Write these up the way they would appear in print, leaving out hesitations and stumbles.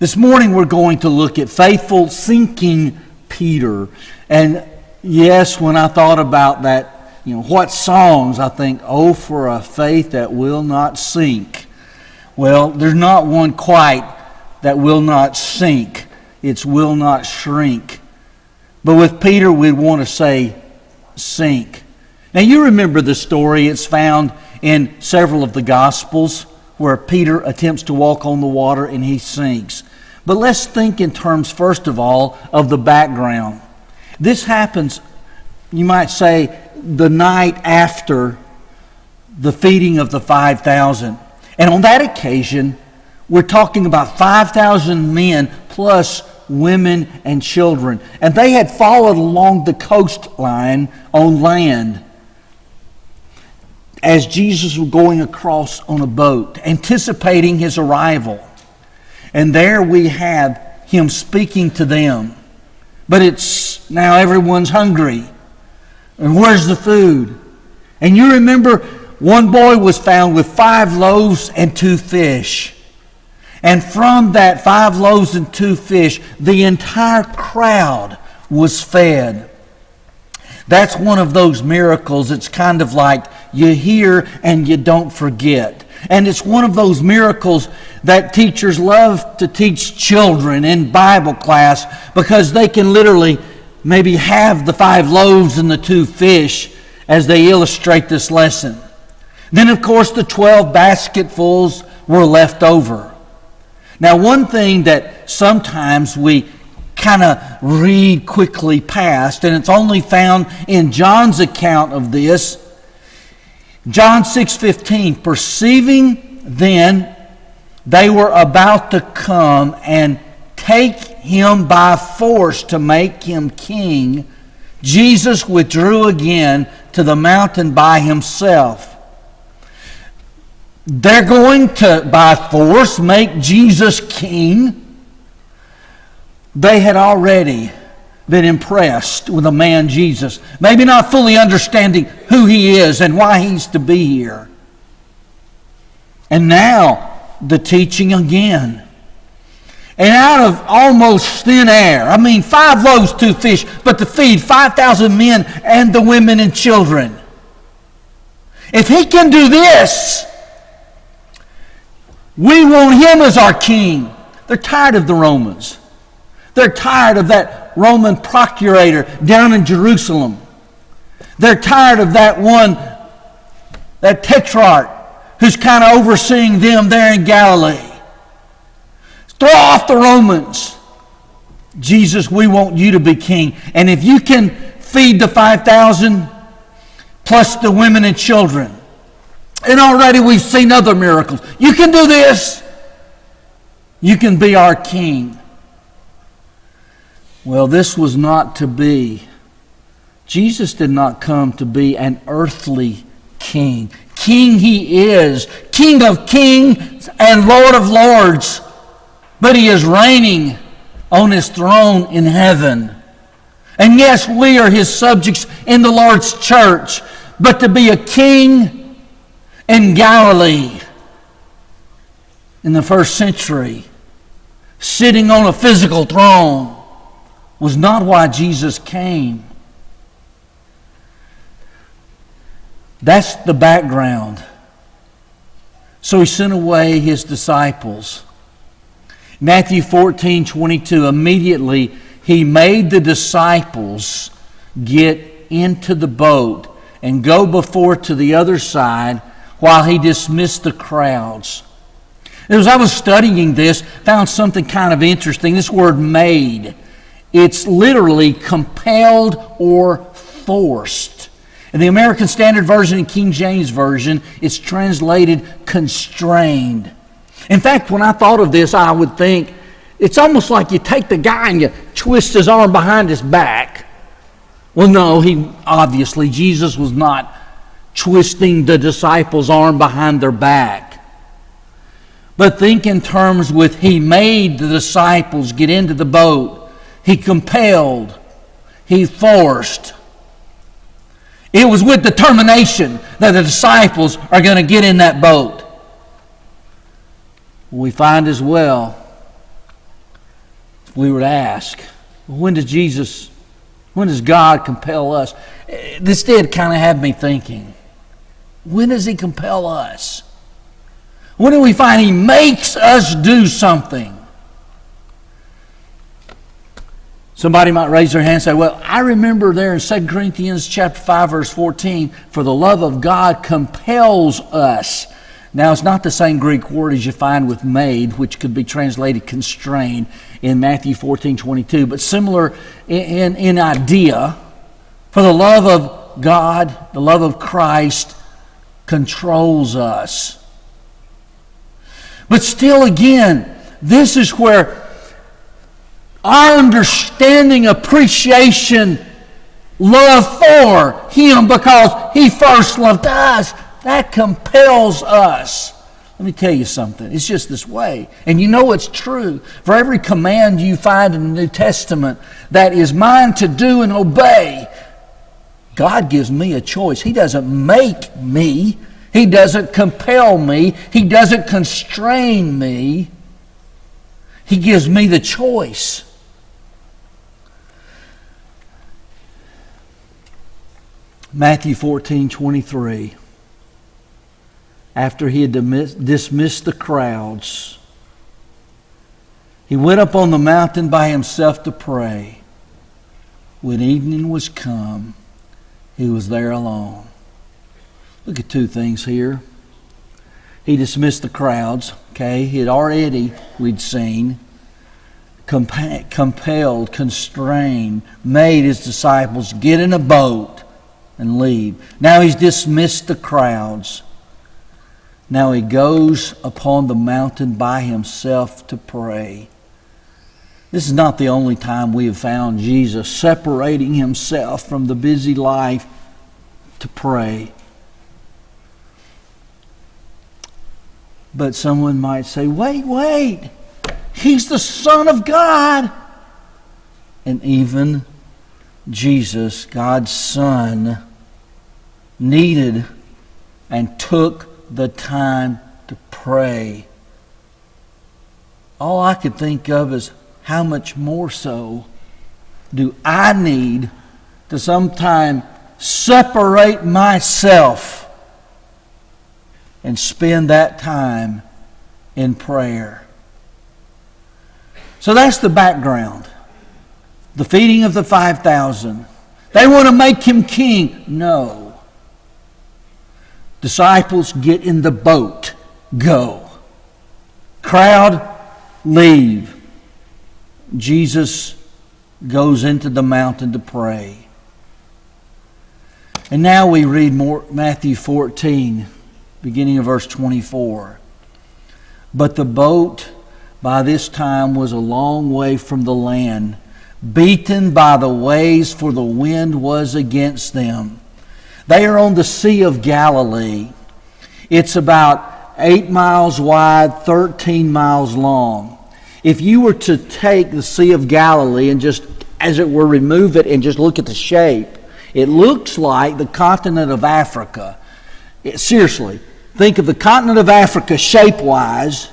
This morning we're going to look at faithful sinking Peter. And yes, when I thought about that, what songs, I think, oh, for a faith that will not sink. Well, there's not one quite that will not sink. It's will not shrink. But with Peter, we want to say sink. Now you remember the story. It's found in several of the Gospels where Peter attempts to walk on the water and he sinks. But let's think in terms, first of all, of the background. This happens, you might say, the night after the feeding of the 5,000. And on that occasion, we're talking about 5,000 men plus women and children. And they had followed along the coastline on land as Jesus was going across on a boat, anticipating his arrival. And there we have him speaking to them. But it's now everyone's hungry. And where's the food? And you remember one boy was found with 5 loaves and 2 fish. And from that 5 loaves and 2 fish, the entire crowd was fed. That's one of those miracles. It's kind of like you hear and you don't forget. And it's one of those miracles that teachers love to teach children in Bible class because they can literally maybe have the 5 loaves and the 2 fish as they illustrate this lesson. Then, of course, the 12 basketfuls were left over. Now, one thing that sometimes we kind of read quickly past, and it's only found in John's account of this, John 6:15, perceiving then they were about to come and take him by force to make him king, Jesus withdrew again to the mountain by himself. They're going to, by force, make Jesus king. They had already been impressed with the man Jesus, maybe not fully understanding who he is and why he's to be here. And now the teaching again. And out of almost thin air, 5 loaves, 2 fish, but to feed 5,000 men and the women and children. If he can do this, we want him as our king. They're tired of the Romans. They're tired of that Roman procurator down in Jerusalem. They're tired of that tetrarch who's kind of overseeing them there in Galilee. Throw off the Romans. Jesus, we want you to be king. And if you can feed the 5,000 plus the women and children, and already we've seen other miracles. You can do this. You can be our king. Well, this was not to be. Jesus did not come to be an earthly king. King he is, King of kings and Lord of lords. But he is reigning on his throne in heaven. And yes, we are his subjects in the Lord's church. But to be a king in Galilee in the first century, sitting on a physical throne, was not why Jesus came. That's the background. So he sent away his disciples. Matthew 14:22, immediately he made the disciples get into the boat and go before to the other side while he dismissed the crowds. As I was studying this, found something kind of interesting. This word made. It's literally compelled or forced. In the American Standard Version and King James Version, it's translated constrained. In fact, when I thought of this, I would think it's almost like you take the guy and you twist his arm behind his back. Well, no, Jesus was not twisting the disciples' arm behind their back. But think in terms with he made the disciples get into the boat. He compelled. He forced. It was with determination that the disciples are going to get in that boat. We find as well if we were to ask, when does God compel us? This did kind of have me thinking, when does He compel us? When do we find He makes us do something? Somebody might raise their hand and say, well, I remember there in 2 Corinthians chapter 5, verse 14, for the love of God compels us. Now, it's not the same Greek word as you find with made, which could be translated constrained in Matthew 14:22, but similar in idea. For the love of God, the love of Christ, controls us. But still again, this is where our understanding, appreciation, love for Him because He first loved us, that compels us. Let me tell you something. It's just this way. And you know it's true. For every command you find in the New Testament that is mine to do and obey, God gives me a choice. He doesn't make me. He doesn't compel me. He doesn't constrain me. He gives me the choice. Matthew 14:23. After He had dismissed the crowds, He went up on the mountain by Himself to pray. When evening was come, He was there alone. Look at two things here. He dismissed the crowds. Okay, He had already, we'd seen, compelled, constrained, made His disciples get in a boat and leave. Now He's dismissed the crowds. Now He goes upon the mountain by Himself to pray. This is not the only time we have found Jesus separating Himself from the busy life to pray. But someone might say, wait, He's the Son of God. And even Jesus, God's Son, needed and took the time to pray. All I could think of is how much more so do I need to sometime separate myself and spend that time in prayer. So that's the background. The feeding of the 5,000. They want to make Him king. No. Disciples, get in the boat. Go. Crowd, leave. Jesus goes into the mountain to pray. And now we read more Matthew 14, beginning of verse 24. But the boat by this time was a long way from the land, beaten by the waves, for the wind was against them. They are on the Sea of Galilee. It's about 8 miles wide, 13 miles long. If you were to take the Sea of Galilee and just, as it were, remove it and just look at the shape, it looks like the continent of Africa. Seriously, think of the continent of Africa shape-wise,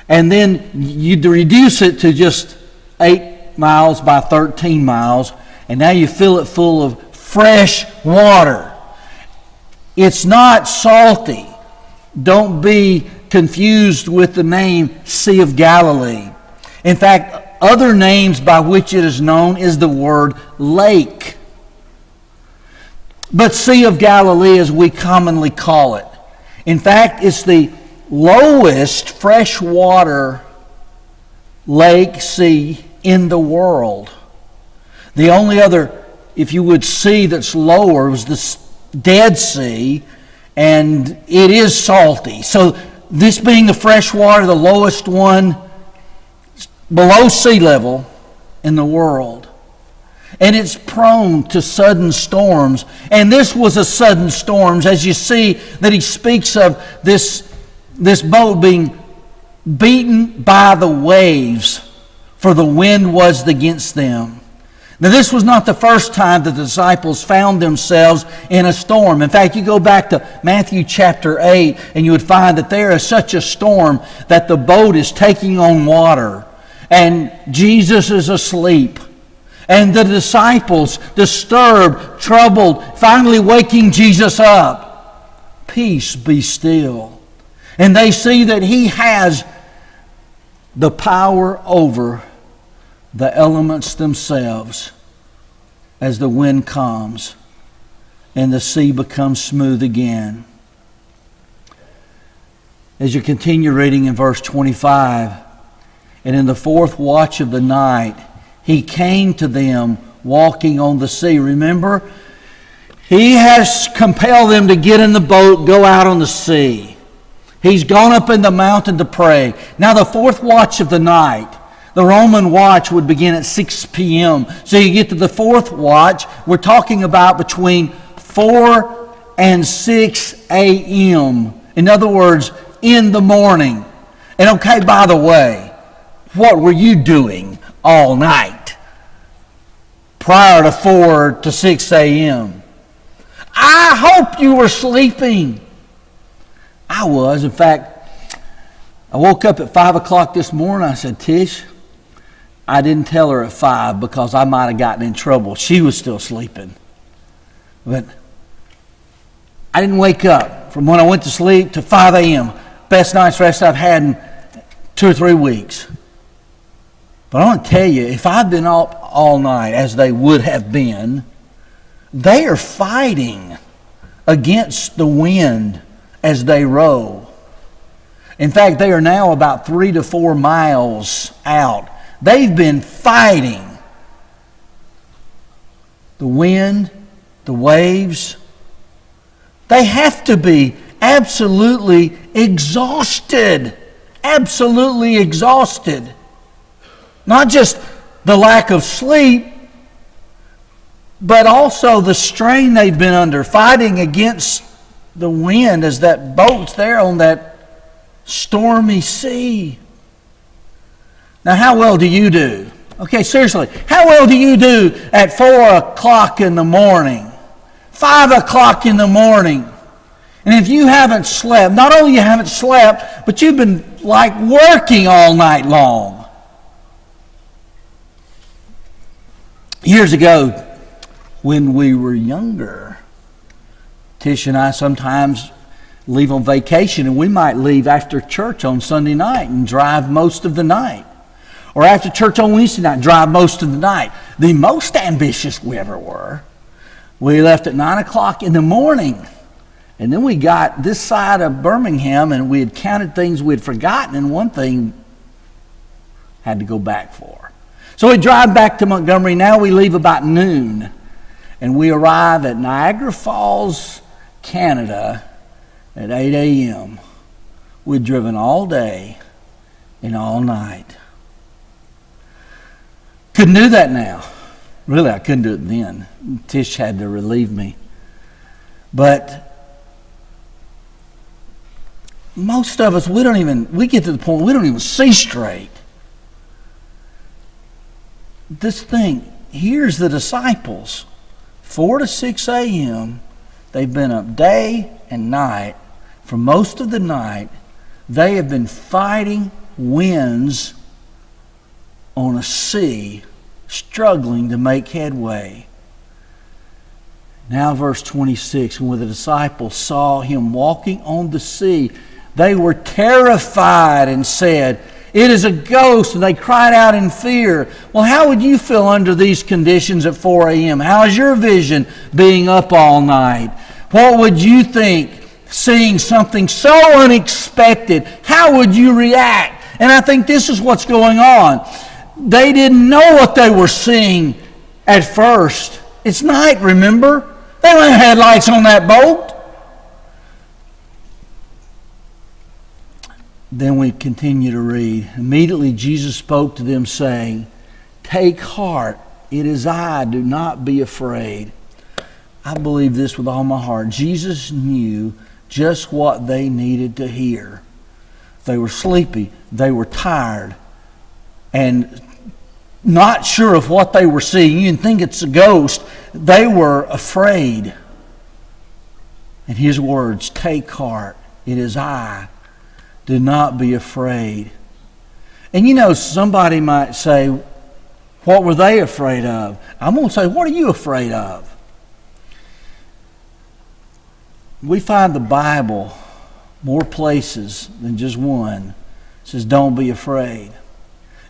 and then you reduce it to just 8 miles by 13 miles, and now you fill it full of fresh water. It's not salty. Don't be confused with the name Sea of Galilee. In fact, other names by which it is known is the word lake. But Sea of Galilee, as we commonly call it. In fact, it's the lowest freshwater lake, sea in the world. The only other, if you would, sea that's lower was the Dead Sea, and it is salty. So this being the freshwater, the lowest one below sea level in the world. And it's prone to sudden storms. And this was a sudden storm, as you see that he speaks of this boat being beaten by the waves, for the wind was against them. Now, this was not the first time the disciples found themselves in a storm. In fact, you go back to Matthew chapter 8, and you would find that there is such a storm that the boat is taking on water. and Jesus is asleep. And the disciples, disturbed, troubled, finally waking Jesus up. Peace, be still. And they see that He has the power over the elements themselves as the wind comes and the sea becomes smooth again. As you continue reading in verse 25, and in the fourth watch of the night, He came to them walking on the sea. Remember, He has compelled them to get in the boat, go out on the sea. He's gone up in the mountain to pray. Now the fourth watch of the night, the Roman watch would begin at 6 p.m. So you get to the fourth watch, we're talking about between 4 and 6 a.m. In other words, in the morning. And okay, by the way, what were you doing all night prior to 4 to 6 a.m.? I hope you were sleeping. I was. In fact, I woke up at 5 o'clock this morning. I said, Tish, I didn't tell her at 5 because I might have gotten in trouble. She was still sleeping. But I didn't wake up from when I went to sleep to 5 a.m. Best night's rest I've had in 2 or 3 weeks. But I want to tell you, if I've been up all night, as they would have been, they are fighting against the wind as they row. In fact, they are now about 3 to 4 miles out. They've been fighting the wind, the waves. They have to be absolutely exhausted. Absolutely exhausted. Not just the lack of sleep, but also the strain they've been under, fighting against the wind as that boat's there on that stormy sea. Now, how well do you do? Okay, seriously, how well do you do at 4 o'clock in the morning, 5 o'clock in the morning? And if you haven't slept, not only you haven't slept, but you've been like working all night long. Years ago, when we were younger, Tish and I sometimes leave on vacation, and we might leave after church on Sunday night and drive most of the night. Or after church on Wednesday night, drive most of the night. The most ambitious we ever were, we left at 9 o'clock in the morning. And then we got this side of Birmingham, and we had counted things we had forgotten, and one thing had to go back for. So we drive back to Montgomery. Now we leave about noon, and we arrive at Niagara Falls, Canada at 8 a.m. We'd driven all day and all night. Couldn't do that now. Really, I couldn't do it then. Tish had to relieve me. But most of us, we get to the point we don't even see straight. This thing, here's the disciples. 4 to 6 a.m., they've been up day and night. For most of the night, they have been fighting winds on a sea, struggling to make headway. Now verse 26, and when the disciples saw Him walking on the sea, they were terrified and said, "It is a ghost," and they cried out in fear. Well, how would you feel under these conditions at 4 a.m.? How's your vision being up all night? What would you think seeing something so unexpected? How would you react? And I think this is what's going on. They didn't know what they were seeing at first. It's night, remember? They don't have headlights on that boat. Then we continue to read. Immediately Jesus spoke to them, saying, "Take heart, it is I, do not be afraid." I believe this with all my heart. Jesus knew just what they needed to hear. They were sleepy, they were tired, and not sure of what they were seeing. You didn't think it's a ghost. They were afraid. And His words, "Take heart, it is I. Do not be afraid." And you know, somebody might say, what were they afraid of? I'm going to say, what are you afraid of? We find the Bible more places than just one. It says, don't be afraid.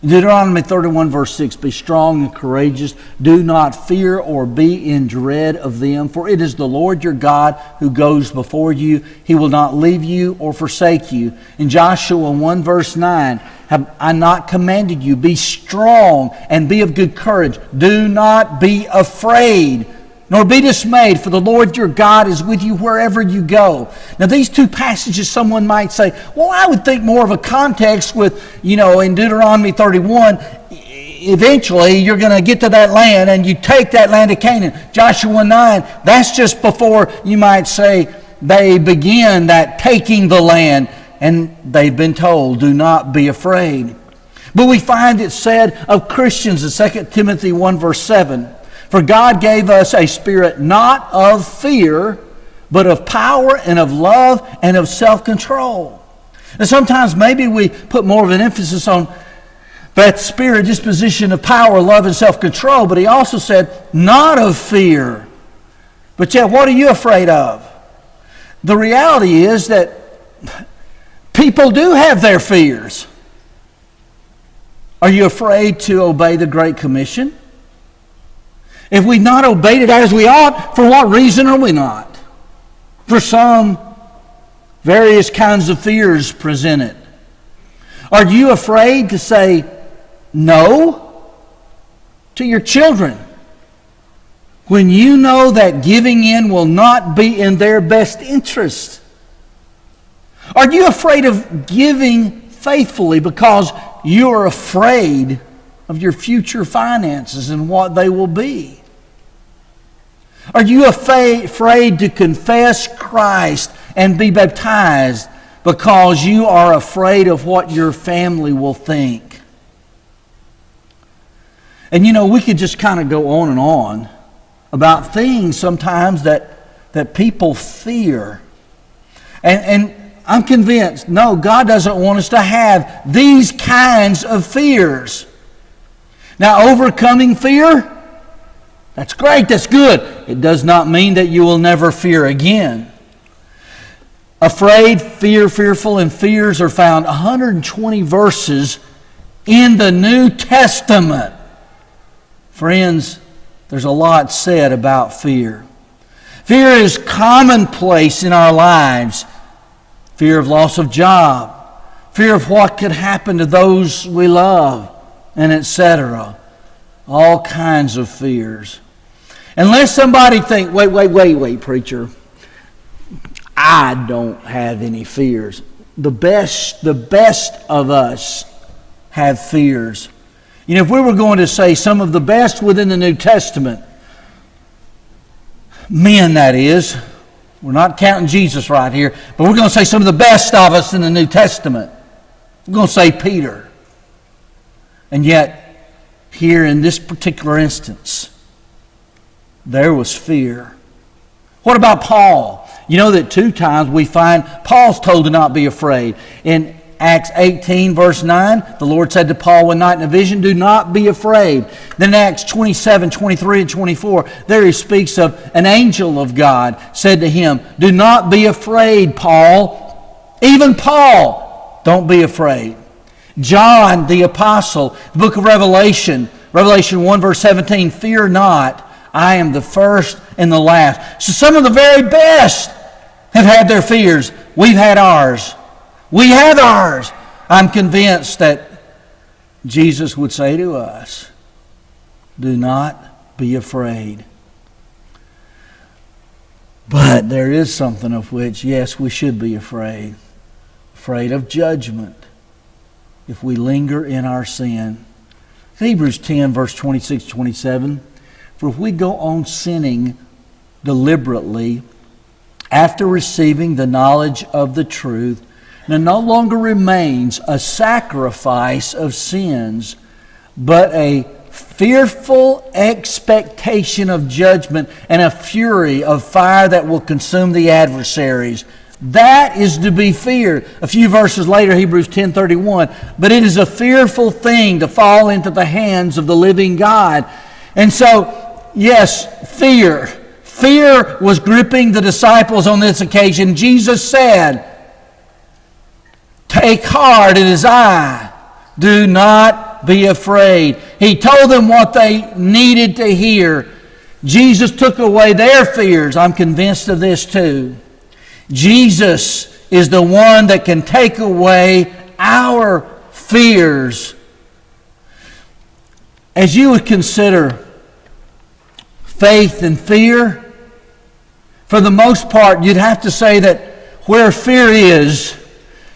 In Deuteronomy 31 verse 6, be strong and courageous. Do not fear or be in dread of them, for it is the Lord your God who goes before you. He will not leave you or forsake you. In Joshua 1 verse 9, have I not commanded you, be strong and be of good courage. Do not be afraid, nor be dismayed, for the Lord your God is with you wherever you go. Now these two passages, someone might say, well, I would think more of a context with, in Deuteronomy 31, eventually you're going to get to that land and you take that land of Canaan. Joshua 9, that's just before, you might say, they begin that taking the land, and they've been told, do not be afraid. But we find it said of Christians in 2 Timothy 1 verse 7, for God gave us a spirit not of fear, but of power and of love and of self-control. And sometimes maybe we put more of an emphasis on that spirit disposition of power, love, and self-control. But he also said, not of fear. But yet, what are you afraid of? The reality is that people do have their fears. Are you afraid to obey the Great Commission? If we've not obeyed it as we ought, for what reason are we not? For some, various kinds of fears presented. Are you afraid to say no to your children when you know that giving in will not be in their best interest? Are you afraid of giving faithfully because you are afraid of your future finances and what they will be? Are you afraid to confess Christ and be baptized because you are afraid of what your family will think? And we could just kind of go on and on about things sometimes that people fear. And I'm convinced, no, God doesn't want us to have these kinds of fears. Now, overcoming fear, that's great, that's good. It does not mean that you will never fear again. Afraid, fear, fearful, and fears are found 120 verses in the New Testament. Friends, there's a lot said about fear. Fear is commonplace in our lives. Fear of loss of job, fear of what could happen to those we love, and etc. All kinds of fears. Unless somebody think, wait, preacher, I don't have any fears. The best of us have fears. If we were going to say some of the best within the New Testament, men that is, we're not counting Jesus right here, but we're going to say some of the best of us in the New Testament. We're going to say Peter. And yet, here in this particular instance, there was fear. What about Paul? You know that 2 times we find Paul's told to not be afraid. In Acts 18 verse 9, the Lord said to Paul one night in a vision, do not be afraid. Then in Acts 27, 23, and 24, there he speaks of an angel of God said to him, do not be afraid, Paul. Even Paul, don't be afraid. John the apostle, the book of Revelation 1 verse 17, fear not, I am the first and the last. So some of the very best have had their fears. We've had ours. We have ours. I'm convinced that Jesus would say to us, do not be afraid. But there is something of which, yes, we should be afraid. Afraid of judgment if we linger in our sin. Hebrews 10, verse 26-27, for if we go on sinning deliberately after receiving the knowledge of the truth, there no longer remains a sacrifice of sins, but a fearful expectation of judgment and a fury of fire that will consume the adversaries. That is to be feared. A few verses later, Hebrews 10:31. But it is a fearful thing to fall into the hands of the living God. And so, yes, fear. Fear was gripping the disciples on this occasion. Jesus said, "Take heart, it is I. Do not be afraid." He told them what they needed to hear. Jesus took away their fears. I'm convinced of this too. Jesus is the one that can take away our fears. As you would consider faith and fear, for the most part, you'd have to say that where fear is,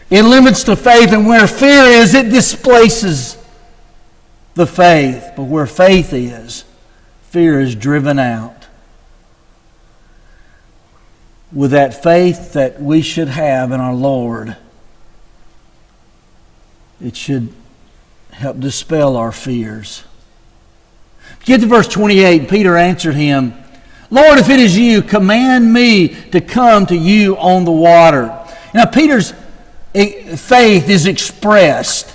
it limits the faith, and where fear is, it displaces the faith. But where faith is, fear is driven out. With that faith that we should have in our Lord, it should help dispel our fears. Get to verse 28. Peter answered him, "Lord, if it is you, command me to come to you on the water." Now, Peter's faith is expressed.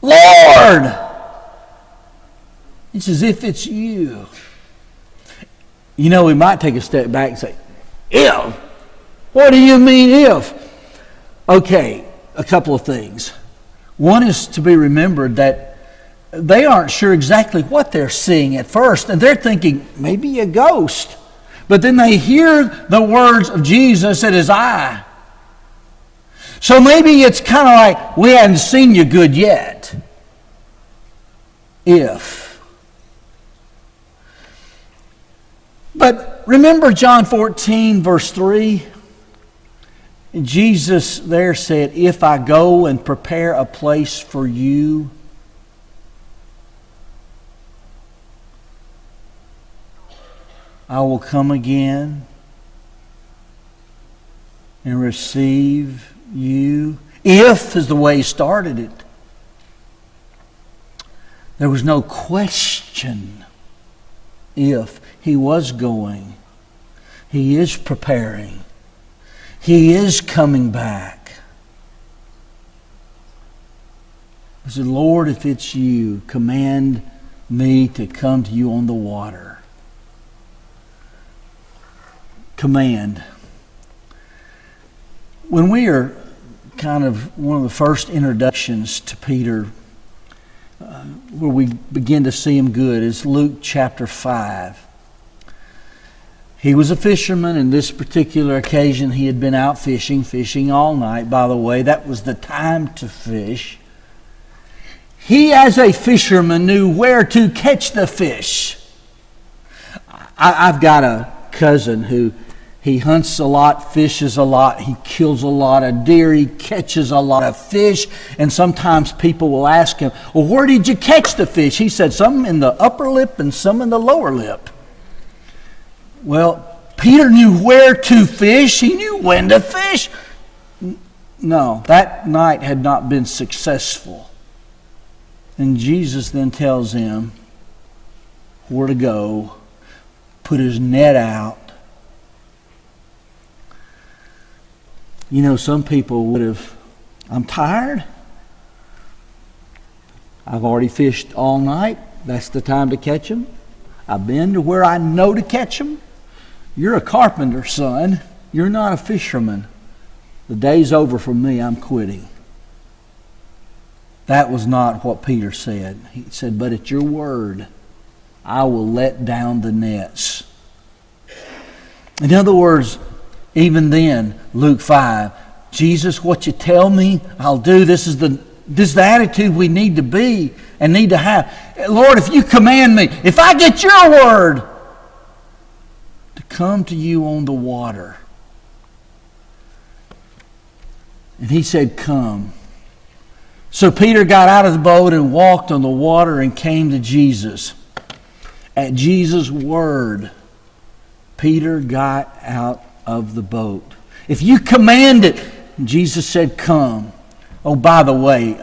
"Lord!" It's as if it's you. You know, we might take a step back and say, "If?" What do you mean, if? Okay, a couple of things. One is to be remembered that they aren't sure exactly what they're seeing at first, and they're thinking, maybe a ghost. But then they hear the words of Jesus, "It is I." So maybe it's kind of like, we hadn't seen you good yet. If. But remember John 14, verse 3? Jesus there said, "If I go and prepare a place for you, I will come again and receive you." If is the way he started it. There was no question. If he was going, he is preparing, he is coming back. He said, "Lord, if it's you, command me to come to you on the water." Command. When we are kind of one of the first introductions to Peter, where we begin to see him good, is Luke chapter 5. He was a fisherman. In this particular occasion, he had been out fishing all night. By the way, that was the time to fish. He, as a fisherman, knew where to catch the fish. I've got a cousin who he hunts a lot, fishes a lot, he kills a lot of deer, he catches a lot of fish, and sometimes people will ask him, "Well, where did you catch the fish?" He said, "Some in the upper lip and some in the lower lip." Well, Peter knew where to fish, he knew when to fish. No, that night had not been successful. And Jesus then tells him where to go, put his net out. You know, some people would have, "I'm tired. I've already fished all night. That's the time to catch them. I've been to where I know to catch them." You're a carpenter, son. You're not a fisherman. The day's over for me. I'm quitting. That was not what Peter said. He said, "But at your word, I will let down the nets." In other words, even then, Luke 5, "Jesus, what you tell me, I'll do." This is the attitude we need to be and need to have. "Lord, if you command me, if I get your word to come to you on the water." And he said, "Come." So Peter got out of the boat and walked on the water and came to Jesus. At Jesus' word, Peter got out of the boat. "If you command it," Jesus said, "come." Oh, by the way,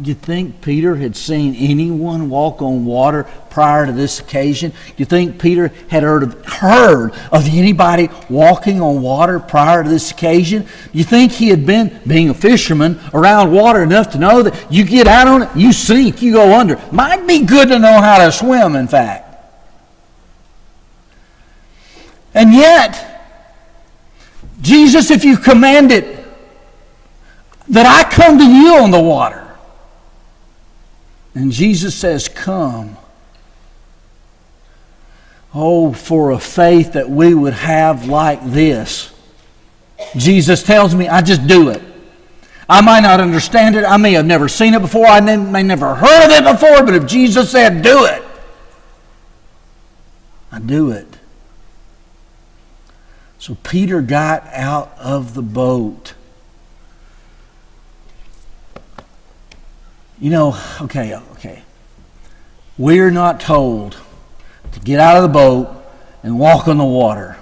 you think Peter had seen anyone walk on water prior to this occasion? You think Peter had heard of anybody walking on water prior to this occasion? You think he had been, being a fisherman, around water enough to know that you get out on it, you sink, you go under? Might be good to know how to swim, in fact. And yet, Jesus, if you commanded that I come to you on the water, and Jesus says, come. Oh, for a faith that we would have like this. Jesus tells me, I just do it. I might not understand it. I may have never seen it before. I may never heard of it before. But if Jesus said, do it, I do it. So Peter got out of the boat. You know, okay. We're not told to get out of the boat and walk on the water.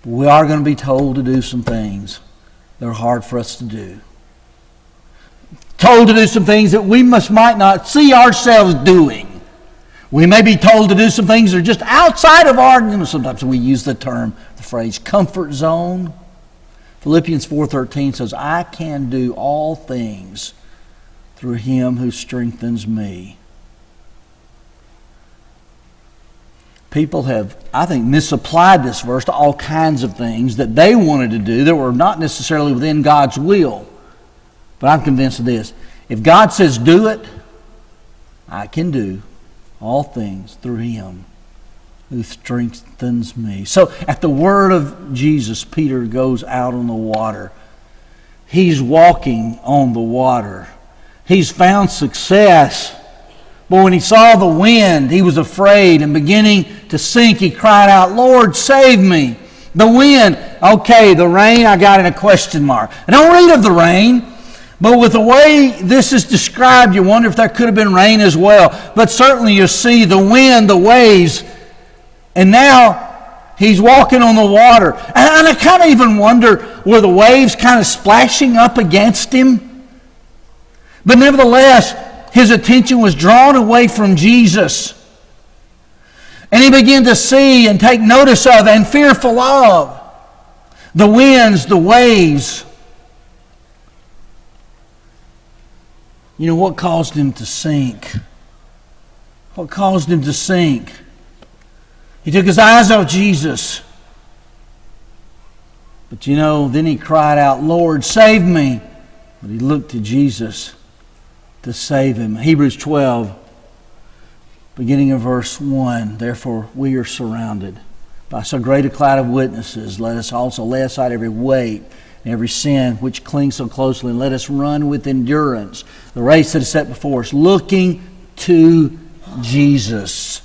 But we are going to be told to do some things that are hard for us to do. Told to do some things that we might not see ourselves doing. We may be told to do some things that are just outside of our, sometimes we use the phrase, comfort zone. Philippians 4:13 says, I can do all things through Him who strengthens me. People have, I think, misapplied this verse to all kinds of things that they wanted to do that were not necessarily within God's will. But I'm convinced of this. If God says do it, I can do all things through Him who strengthens me. So at the word of Jesus, Peter goes out on the water. He's walking on the water. He's found success. But when he saw the wind, he was afraid, and beginning to sink, he cried out, Lord, save me. The wind, okay, the rain, I got in a question mark. I don't read of the rain, but with the way this is described, you wonder if there could have been rain as well. But certainly you see the wind, the waves, and now he's walking on the water. And I kind of even wonder, were the waves kind of splashing up against him? But nevertheless, his attention was drawn away from Jesus. And he began to see and take notice of and fearful of the winds, the waves. You know, what caused him to sink? What caused him to sink? He took his eyes off Jesus. But you know, then he cried out, Lord, save me. But he looked to Jesus to save him. Hebrews 12, beginning of verse 1. Therefore we are surrounded by so great a cloud of witnesses. Let us also lay aside every weight and every sin which clings so closely, and let us run with endurance the race that is set before us, looking to Jesus.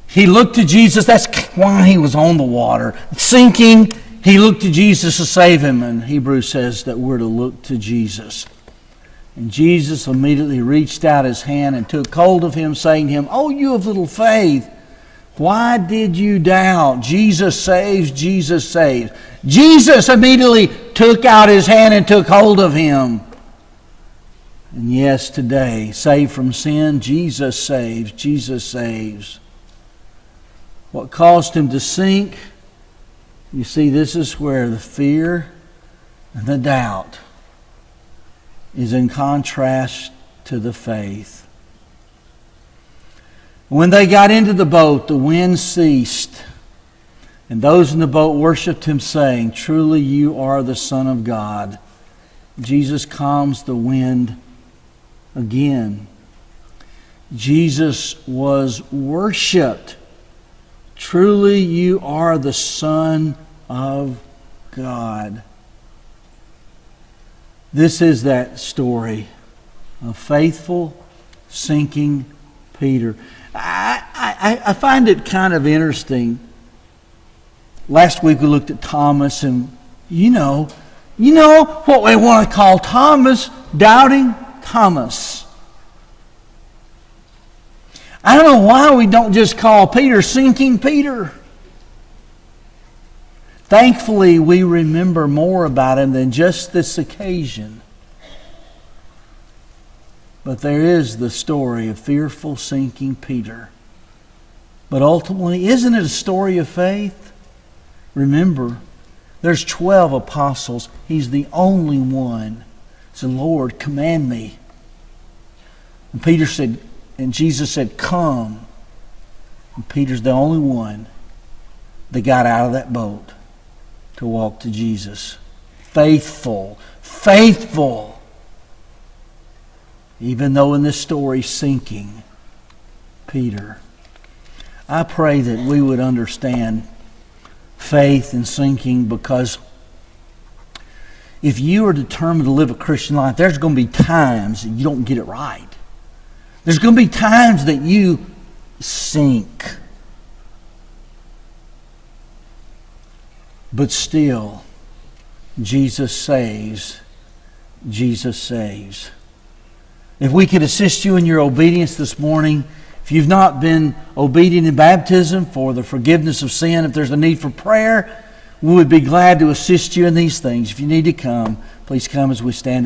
He looked to Jesus. That's why he was on the water. Sinking, he looked to Jesus to save him. And Hebrews says that we're to look to Jesus. And Jesus immediately reached out his hand and took hold of him, saying to him, Oh, you of little faith, why did you doubt? Jesus saves, Jesus saves. Jesus immediately took out his hand and took hold of him. And yes, today, saved from sin, Jesus saves, Jesus saves. What caused him to sink? You see, this is where the fear and the doubt is in contrast to the faith. When they got into the boat, the wind ceased, and those in the boat worshipped him, saying, Truly you are the Son of God. Jesus calms the wind again. Jesus was worshipped. Truly you are the Son of God. This is that story of faithful, sinking Peter. I find it kind of interesting. Last week we looked at Thomas, and you know what we want to call Thomas, doubting Thomas. I don't know why we don't just call Peter sinking Peter. Thankfully, we remember more about him than just this occasion. But there is the story of fearful, sinking Peter. But ultimately, isn't it a story of faith? Remember, there's 12 apostles. He's the only one. He said, Lord, command me. And Peter said, and Jesus said, come. And Peter's the only one that got out of that boat to walk to Jesus. Faithful. Faithful. Even though in this story, sinking Peter. I pray that we would understand faith and sinking, because if you are determined to live a Christian life, there's going to be times that you don't get it right. There's going to be times that you sink. But still, Jesus saves. Jesus saves. If we could assist you in your obedience this morning, if you've not been obedient in baptism for the forgiveness of sin, if there's a need for prayer, we would be glad to assist you in these things. If you need to come, please come as we stand in